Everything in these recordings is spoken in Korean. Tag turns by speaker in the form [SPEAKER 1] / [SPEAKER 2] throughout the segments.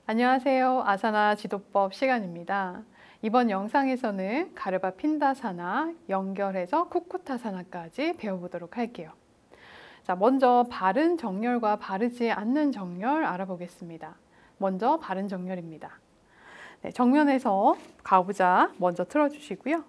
[SPEAKER 1] 안녕하세요. 아사나 지도법 시간입니다. 이번 영상에서는 가르바 핀다사나 연결해서 쿠쿠타사나까지 배워보도록 할게요. 자, 먼저 바른 정렬과 바르지 않는 정렬 알아보겠습니다. 먼저 바른 정렬입니다. 네, 정면에서 가부좌 먼저 틀어주시고요.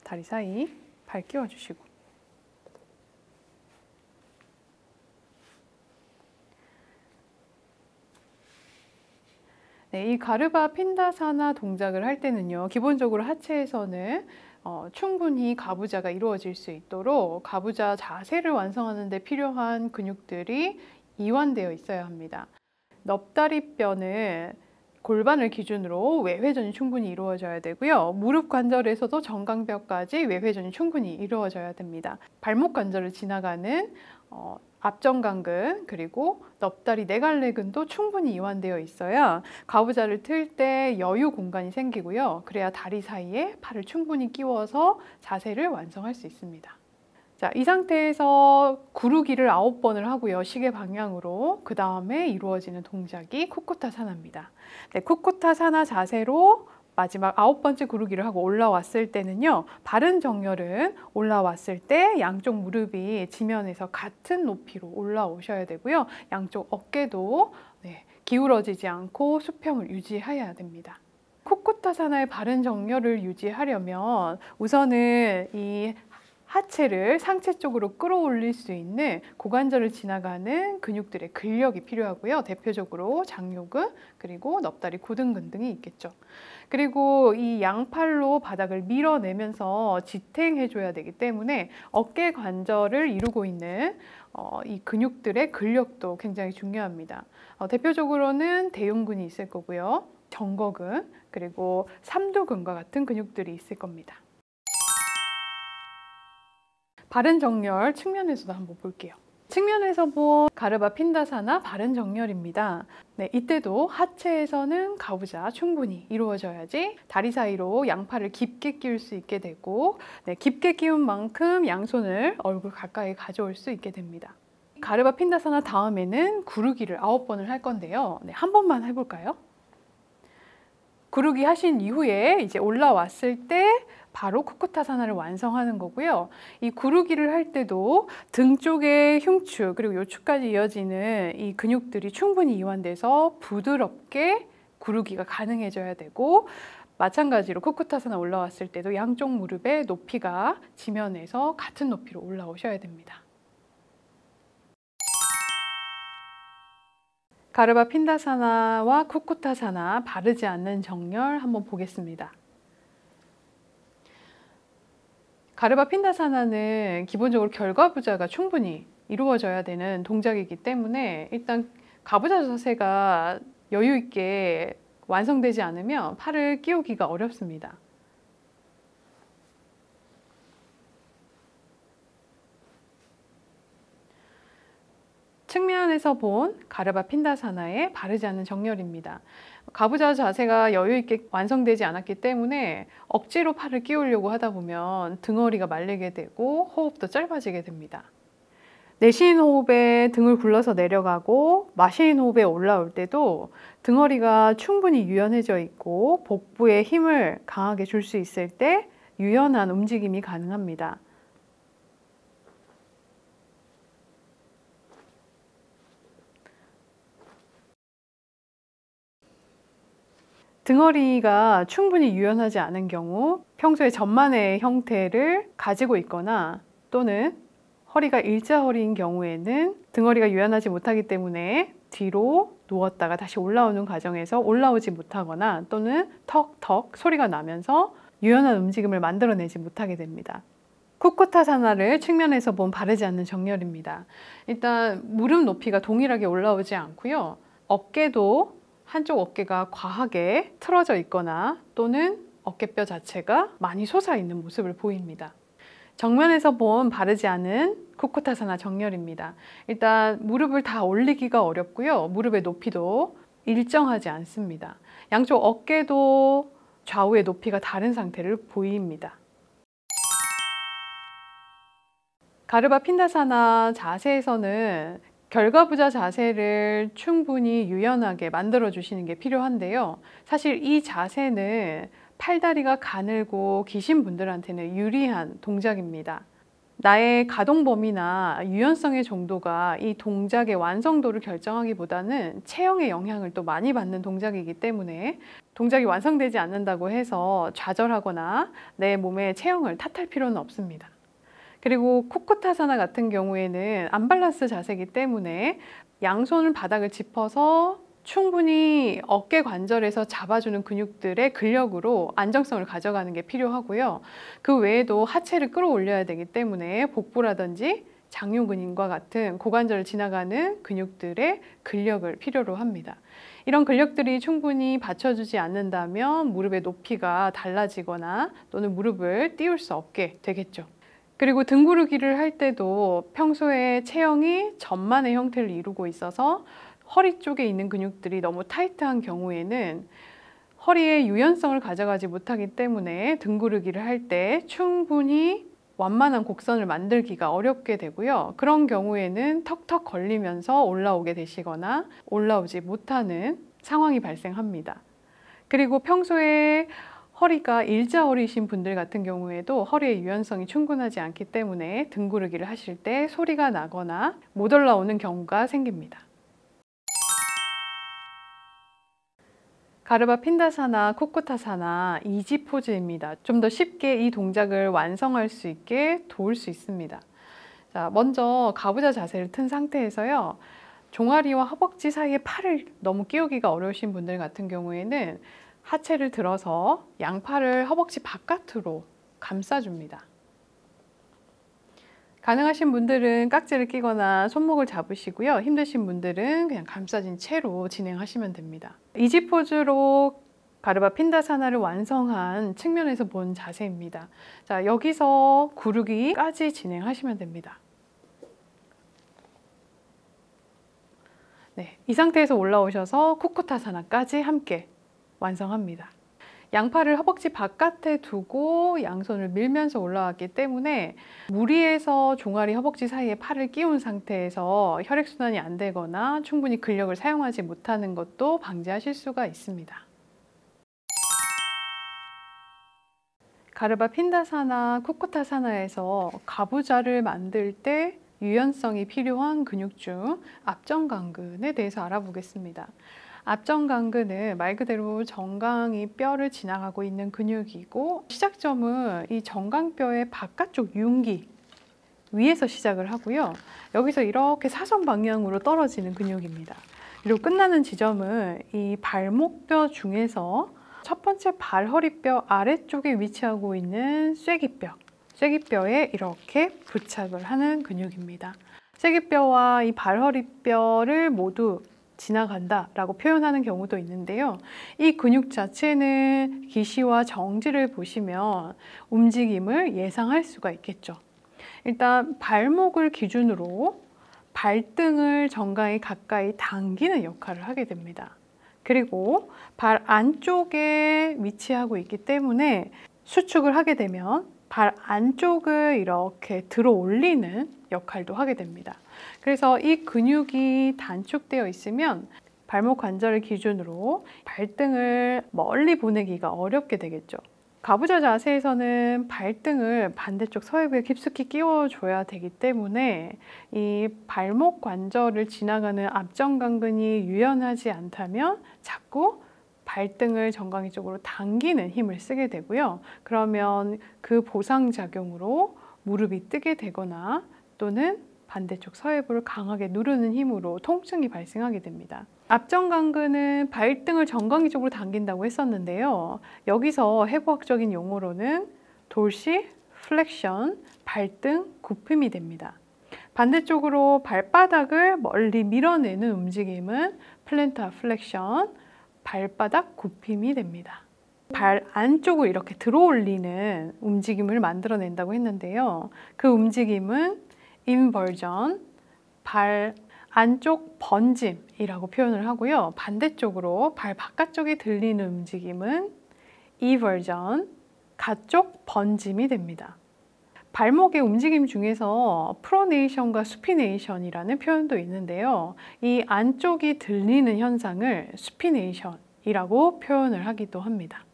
[SPEAKER 1] 다리 사이 발 끼워주시고 네, 이 가르바 핀다사나 동작을 할 때는요, 기본적으로 하체에서는 충분히 가부좌가 이루어질 수 있도록 가부좌 자세를 완성하는 데 필요한 근육들이 이완되어 있어야 합니다. 넙다리뼈는 골반을 기준으로 외회전이 충분히 이루어져야 되고요. 무릎 관절에서도 정강뼈까지 외회전이 충분히 이루어져야 됩니다. 발목 관절을 지나가는 앞정강근 그리고 넙다리 내갈래근도 충분히 이완되어 있어야 가부좌를 틀 때 여유 공간이 생기고요. 그래야 다리 사이에 팔을 충분히 끼워서 자세를 완성할 수 있습니다. 자, 이 상태에서 구르기를 9번을 하고요. 시계 방향으로. 그 다음에 이루어지는 동작이 쿠쿠타사나입니다. 네, 쿠쿠타사나 자세로 마지막 9번째 구르기를 하고 올라왔을 때는요. 바른 정렬은 올라왔을 때 양쪽 무릎이 지면에서 같은 높이로 올라오셔야 되고요. 양쪽 어깨도 기울어지지 않고 수평을 유지해야 됩니다. 쿠쿠타사나의 바른 정렬을 유지하려면 우선은 이 하체를 상체 쪽으로 끌어올릴 수 있는 고관절을 지나가는 근육들의 근력이 필요하고요. 대표적으로 장요근 그리고 넙다리 고등근 등이 있겠죠. 그리고 이 양팔로 바닥을 밀어내면서 지탱해 줘야 되기 때문에 어깨 관절을 이루고 있는 이 근육들의 근력도 굉장히 중요합니다. 대표적으로는 대흉근이 있을 거고요. 정거근 그리고 삼두근과 같은 근육들이 있을 겁니다. 바른 정렬 측면에서도 한번 볼게요. 측면에서 본 가르바 핀다사나 바른 정렬입니다. 네, 이때도 하체에서는 가부좌 충분히 이루어져야지 다리 사이로 양팔을 깊게 끼울 수 있게 되고 깊게 끼운 만큼 양손을 얼굴 가까이 가져올 수 있게 됩니다. 가르바 핀다사나 다음에는 구르기를 9번을 할 건데요. 한 번만 해볼까요? 구르기 하신 이후에 이제 올라왔을 때 바로 쿠쿠타사나를 완성하는 거고요. 이 구르기를 할 때도 등 쪽의 흉추 그리고 요추까지 이어지는 이 근육들이 충분히 이완돼서 부드럽게 구르기가 가능해져야 되고 마찬가지로 쿠쿠타사나 올라왔을 때도 양쪽 무릎의 높이가 지면에서 같은 높이로 올라오셔야 됩니다. 가르바 핀다사나와 쿠쿠타사나 바르지 않는 정렬 한번 보겠습니다. 가르바 핀다사나는 기본적으로 결과부좌가 충분히 이루어져야 되는 동작이기 때문에 일단 가부좌 자세가 여유 있게 완성되지 않으면 팔을 끼우기가 어렵습니다. 측면에서 본 가르바 핀다사나의 바르지 않는 정렬입니다. 가부좌 자세가 여유 있게 완성되지 않았기 때문에 억지로 팔을 끼우려고 하다 보면 등허리가 말리게 되고 호흡도 짧아지게 됩니다. 내쉬는 호흡에 등을 굴러서 내려가고 마시는 호흡에 올라올 때도 등허리가 충분히 유연해져 있고 복부에 힘을 강하게 줄 수 있을 때 유연한 움직임이 가능합니다. 등허리가 충분히 유연하지 않은 경우 평소에 전만의 형태를 가지고 있거나 또는 허리가 일자허리인 경우에는 등허리가 유연하지 못하기 때문에 뒤로 누웠다가 다시 올라오는 과정에서 올라오지 못하거나 또는 턱턱 소리가 나면서 유연한 움직임을 만들어내지 못하게 됩니다. 쿠쿠타사나를 측면에서 본 바르지 않는 정렬입니다. 일단 무릎 높이가 동일하게 올라오지 않고요. 어깨도 한쪽 어깨가 과하게 틀어져 있거나 또는 어깨뼈 자체가 많이 솟아 있는 모습을 보입니다. 정면에서 본 바르지 않은 쿠쿠타사나 정렬입니다. 일단 무릎을 다 올리기가 어렵고요. 무릎의 높이도 일정하지 않습니다. 양쪽 어깨도 좌우의 높이가 다른 상태를 보입니다. 가르바 핀다사나 자세에서는 결과부자 자세를 충분히 유연하게 만들어 주시는 게 필요한데요. 사실 이 자세는 팔다리가 가늘고 기신 분들한테는 유리한 동작입니다. 나의 가동 범위나 유연성의 정도가 이 동작의 완성도를 결정하기보다는 체형의 영향을 또 많이 받는 동작이기 때문에 동작이 완성되지 않는다고 해서 좌절하거나 내 몸의 체형을 탓할 필요는 없습니다. 그리고 쿠쿠타사나 같은 경우에는 언밸런스 자세이기 때문에 양손을 바닥을 짚어서 충분히 어깨 관절에서 잡아주는 근육들의 근력으로 안정성을 가져가는 게 필요하고요. 그 외에도 하체를 끌어올려야 되기 때문에 복부라든지 장요근인과 같은 고관절을 지나가는 근육들의 근력을 필요로 합니다. 이런 근력들이 충분히 받쳐주지 않는다면 무릎의 높이가 달라지거나 또는 무릎을 띄울 수 없게 되겠죠. 그리고 등 구르기를 할 때도 평소에 체형이 전만의 형태를 이루고 있어서 허리 쪽에 있는 근육들이 너무 타이트한 경우에는 허리의 유연성을 가져가지 못하기 때문에 등 구르기를 할 때 충분히 완만한 곡선을 만들기가 어렵게 되고요. 그런 경우에는 턱턱 걸리면서 올라오게 되시거나 올라오지 못하는 상황이 발생합니다. 그리고 평소에 허리가 일자허리이신 분들 같은 경우에도 허리의 유연성이 충분하지 않기 때문에 등 구르기를 하실 때 소리가 나거나 못 올라오는 경우가 생깁니다. 가르바 핀다사나 쿠쿠타사나 이지 포즈입니다. 좀 더 쉽게 이 동작을 완성할 수 있게 도울 수 있습니다. 자, 먼저 가부좌 자세를 튼 상태에서요. 종아리와 허벅지 사이에 팔을 너무 끼우기가 어려우신 분들 같은 경우에는 하체를 들어서 양팔을 허벅지 바깥으로 감싸줍니다. 가능하신 분들은 깍지를 끼거나 손목을 잡으시고요. 힘드신 분들은 그냥 감싸진 채로 진행하시면 됩니다. 이지 포즈로 가르바 핀다사나를 완성한 측면에서 본 자세입니다. 자, 여기서 구르기까지 진행하시면 됩니다. 네, 이 상태에서 올라오셔서 쿠쿠타사나까지 함께 완성합니다. 양팔을 허벅지 바깥에 두고 양손을 밀면서 올라왔기 때문에 무리해서 종아리 허벅지 사이에 팔을 끼운 상태에서 혈액순환이 안 되거나 충분히 근력을 사용하지 못하는 것도 방지하실 수가 있습니다. 가르바 핀다사나 쿠쿠타사나에서 가부좌를 만들 때 유연성이 필요한 근육 중 앞정강근에 대해서 알아보겠습니다. 앞정강근은 말 그대로 정강이 뼈를 지나가고 있는 근육이고 시작점은 이 정강뼈의 바깥쪽 융기 위에서 시작을 하고요. 여기서 이렇게 사선 방향으로 떨어지는 근육입니다. 그리고 끝나는 지점은 이 발목뼈 중에서 첫 번째 발허리뼈 아래쪽에 위치하고 있는 쐐기뼈, 쐐기뼈에 이렇게 부착을 하는 근육입니다. 쐐기뼈와 이 발허리뼈를 모두 지나간다 라고 표현하는 경우도 있는데요. 이 근육 자체는 기시와 정지를 보시면 움직임을 예상할 수가 있겠죠. 일단 발목을 기준으로 발등을 정강에 가까이 당기는 역할을 하게 됩니다. 그리고 발 안쪽에 위치하고 있기 때문에 수축을 하게 되면 발 안쪽을 이렇게 들어 올리는 역할도 하게 됩니다. 그래서 이 근육이 단축되어 있으면 발목 관절을 기준으로 발등을 멀리 보내기가 어렵게 되겠죠. 가부좌 자세에서는 발등을 반대쪽 서해부에 깊숙이 끼워줘야 되기 때문에 이 발목 관절을 지나가는 앞정강근이 유연하지 않다면 자꾸 발등을 정강이 쪽으로 당기는 힘을 쓰게 되고요. 그러면 그 보상작용으로 무릎이 뜨게 되거나 또는 반대쪽 서해부를 강하게 누르는 힘으로 통증이 발생하게 됩니다. 앞정강근은 발등을 정강이 쪽으로 당긴다고 했었는데요. 여기서 해부학적인 용어로는 돌시 플렉션, 발등 굽힘이 됩니다. 반대쪽으로 발바닥을 멀리 밀어내는 움직임은 플랜타 플렉션, 발바닥 굽힘이 됩니다. 발 안쪽을 이렇게 들어 올리는 움직임을 만들어낸다고 했는데요. 그 움직임은 인버전, 발 안쪽 번짐이라고 표현을 하고요. 반대쪽으로 발 바깥쪽에 들리는 움직임은 이버전, 가쪽 번짐이 됩니다. 발목의 움직임 중에서 프로네이션과 수피네이션이라는 표현도 있는데요. 이 안쪽이 들리는 현상을 수피네이션이라고 표현을 하기도 합니다.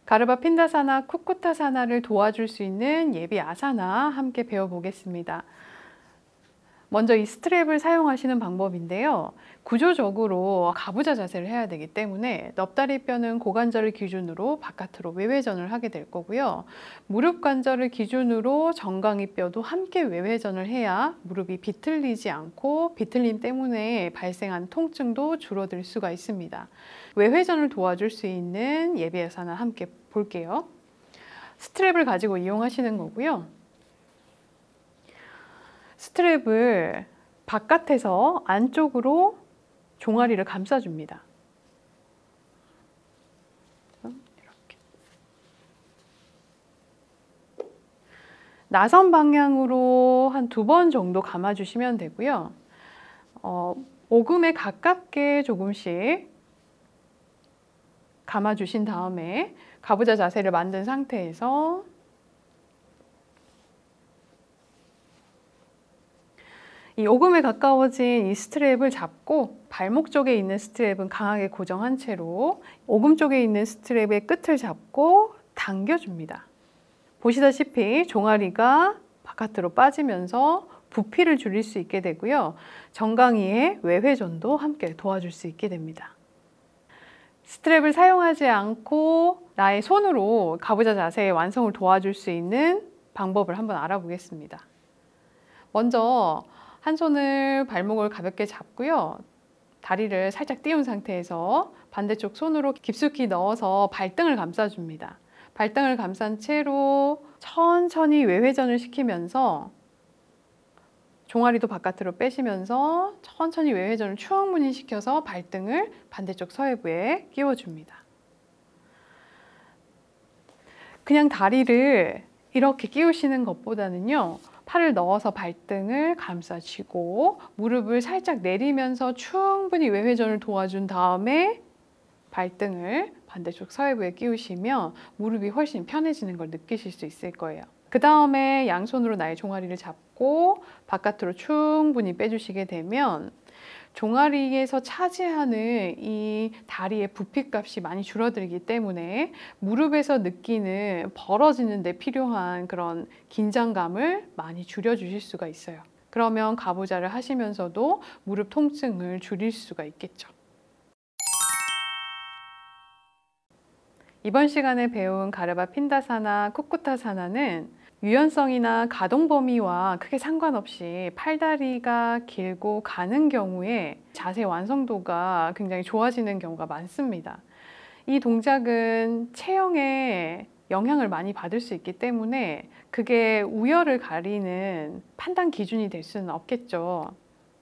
[SPEAKER 1] 가르바 핀다사나 쿠쿠타사나를 도와줄 수 있는 예비 아사나 함께 배워보겠습니다. 먼저 이 스트랩을 사용하시는 방법인데요. 구조적으로 가부좌 자세를 해야 되기 때문에 넙다리 뼈는 고관절을 기준으로 바깥으로 외회전을 하게 될 거고요. 무릎 관절을 기준으로 정강이 뼈도 함께 외회전을 해야 무릎이 비틀리지 않고 비틀림 때문에 발생한 통증도 줄어들 수가 있습니다. 외회전을 도와줄 수 있는 예비 아사나 함께 볼게요. 스트랩을 가지고 이용하시는 거고요. 스트랩을 바깥에서 안쪽으로 종아리를 감싸줍니다. 이렇게. 나선 방향으로 한 2번 정도 감아주시면 되고요. 오금에 가깝게 조금씩 감아주신 다음에 가부좌 자세를 만든 상태에서 이 오금에 가까워진 이 스트랩을 잡고 발목 쪽에 있는 스트랩은 강하게 고정한 채로 오금 쪽에 있는 스트랩의 끝을 잡고 당겨줍니다. 보시다시피 종아리가 바깥으로 빠지면서 부피를 줄일 수 있게 되고요. 정강이의 외회전도 함께 도와줄 수 있게 됩니다. 스트랩을 사용하지 않고 나의 손으로 가부좌 자세의 완성을 도와줄 수 있는 방법을 한번 알아보겠습니다. 먼저 한 손을 발목을 가볍게 잡고요. 다리를 살짝 띄운 상태에서 반대쪽 손으로 깊숙이 넣어서 발등을 감싸줍니다. 발등을 감싼 채로 천천히 외회전을 시키면서 종아리도 바깥으로 빼시면서 천천히 외회전을 충분히 시켜서 발등을 반대쪽 서해부에 끼워줍니다. 그냥 다리를 이렇게 끼우시는 것보다는요. 팔을 넣어서 발등을 감싸쥐고 무릎을 살짝 내리면서 충분히 외회전을 도와준 다음에 발등을 반대쪽 서해부에 끼우시면 무릎이 훨씬 편해지는 걸 느끼실 수 있을 거예요. 그 다음에 양손으로 나의 종아리를 잡고 바깥으로 충분히 빼주시게 되면 종아리에서 차지하는 이 다리의 부피값이 많이 줄어들기 때문에 무릎에서 느끼는 벌어지는 데 필요한 그런 긴장감을 많이 줄여주실 수가 있어요. 그러면 가부좌를 하시면서도 무릎 통증을 줄일 수가 있겠죠. 이번 시간에 배운 가르바 핀다사나 쿠쿠타사나는 유연성이나 가동 범위와 크게 상관없이 팔다리가 길고 가는 경우에 자세 완성도가 굉장히 좋아지는 경우가 많습니다. 이 동작은 체형에 영향을 많이 받을 수 있기 때문에 그게 우열을 가리는 판단 기준이 될 수는 없겠죠.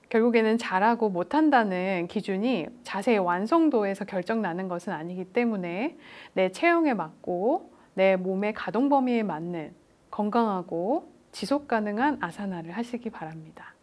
[SPEAKER 1] 결국에는 잘하고 못한다는 기준이 자세의 완성도에서 결정나는 것은 아니기 때문에 내 체형에 맞고 내 몸의 가동 범위에 맞는 건강하고 지속 가능한 아사나를 하시기 바랍니다.